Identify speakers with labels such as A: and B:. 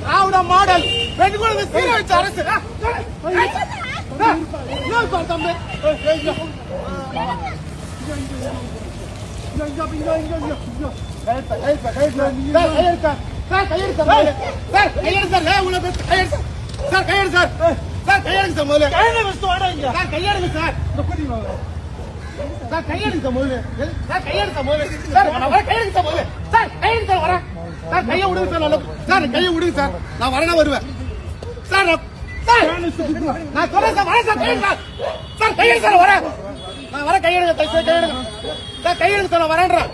A: திராவிட model பெண்களுக்கு சீரழிச்ச அரசு கையை விடுங்க சார், கையை விடுங்க சார், நான் வரணும் வருவேன் சார். நான் சொல்றேன் சார், வரேன் சார், கையெடு சார், கையெடு சார், வரேன் நான் வரேன், கையெடுங்க சார், கையெடுங்க சார், நான் வரேன்றேன்.